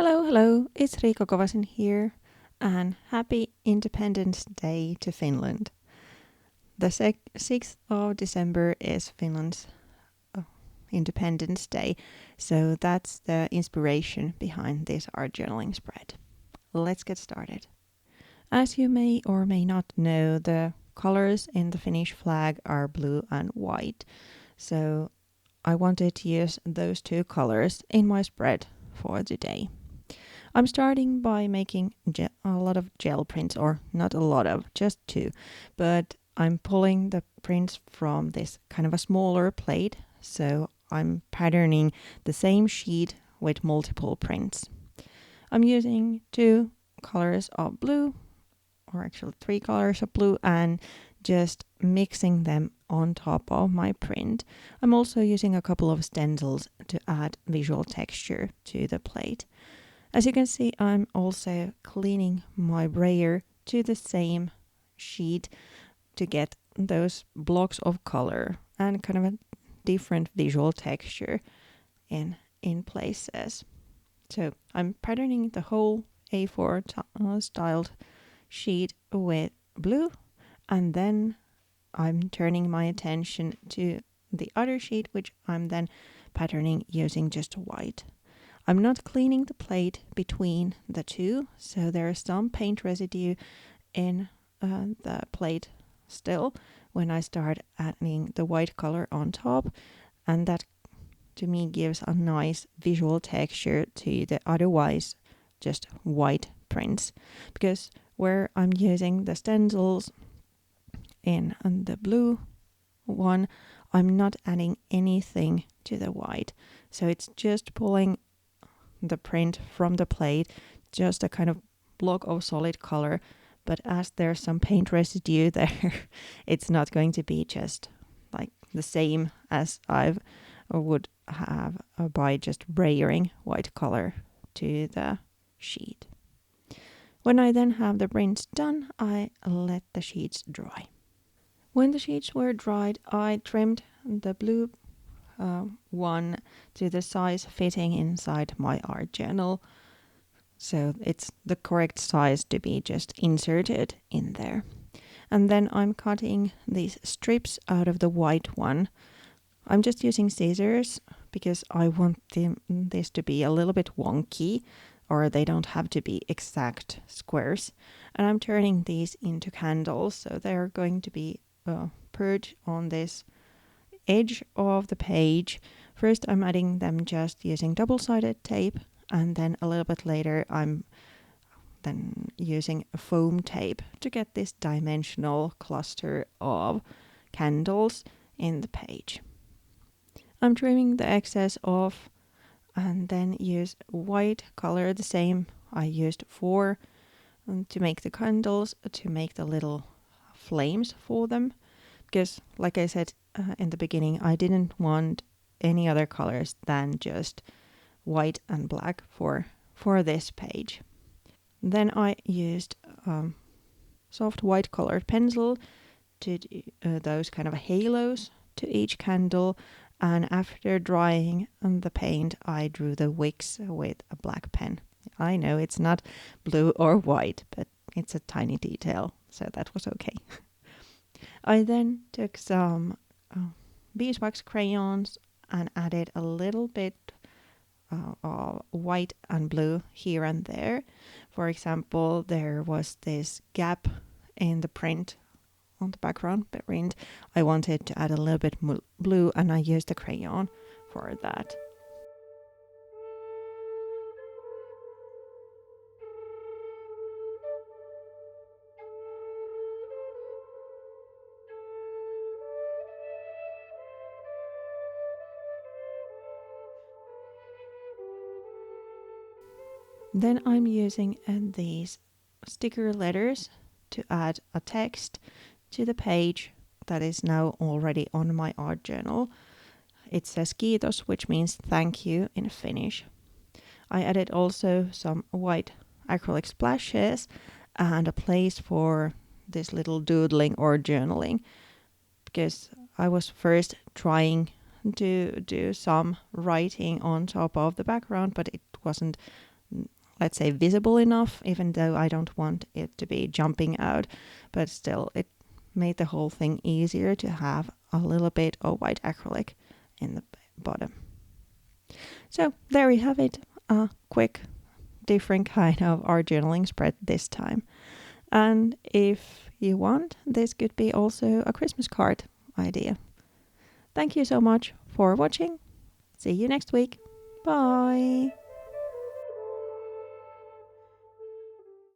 Hello, it's Riikka Kovasin here, and happy Independence Day to Finland. The 6th of December is Finland's uh, Independence Day, so that's the inspiration behind this art journaling spread. Let's get started. As you may or may not know, the colors in the Finnish flag are blue and white, so I wanted to use those two colors in my spread for today. I'm starting by making a lot of gel prints, or not a lot of, just two, but I'm pulling the prints from this kind of a smaller plate, so I'm patterning the same sheet with multiple prints. I'm using two colors of blue, or actually three colors of blue, and just mixing them on top of my print. I'm also using a couple of stencils to add visual texture to the plate. As you can see, I'm also cleaning my brayer to the same sheet to get those blocks of color and kind of a different visual texture in places. So I'm patterning the whole A4 styled sheet with blue, and then I'm turning my attention to the other sheet, which I'm then patterning using just white. I'm not cleaning the plate between the two, so there is some paint residue in the plate still when I start adding the white color on top, and that to me gives a nice visual texture to the otherwise just white prints, because where I'm using the stencils in the blue one, I'm not adding anything to the white, so it's just pulling the print from the plate, just a kind of block of solid color, but as there's some paint residue there, it's not going to be just like the same as I would have by just brayering white color to the sheet. When I then have the prints done, I let the sheets dry. When the sheets were dried, I trimmed the blue one to the size fitting inside my art journal, so it's the correct size to be just inserted in there. And then I'm cutting these strips out of the white one. I'm just using scissors because I want this to be a little bit wonky, or they don't have to be exact squares. And I'm turning these into candles, so they're going to be perched on this edge of the page. First I'm adding them just using double-sided tape, and then a little bit later I'm then using foam tape to get this dimensional cluster of candles in the page. I'm trimming the excess off and then use white color, the same I used for to make the candles, to make the little flames for them, because like I said in the beginning, I didn't want any other colors than just white and black for this page. Then I used soft white colored pencil to do those kind of halos to each candle, and after drying the paint I drew the wicks with a black pen. I know it's not blue or white, but it's a tiny detail, so that was okay. I then took some beeswax crayons and added a little bit of white and blue here and there. For example, there was this gap in the print on the background print. I wanted to add a little bit blue, and I used the crayon for that. Then I'm using these sticker letters to add a text to the page that is now already on my art journal. It says kiitos, which means thank you in Finnish. I added also some white acrylic splashes and a place for this little doodling or journaling, because I was first trying to do some writing on top of the background, but it wasn't let's say, visible enough, even though I don't want it to be jumping out. But still, it made the whole thing easier to have a little bit of white acrylic in the bottom. So there you have it, a quick, different kind of art journaling spread this time. And if you want, this could be also a Christmas card idea. Thank you so much for watching. See you next week. Bye.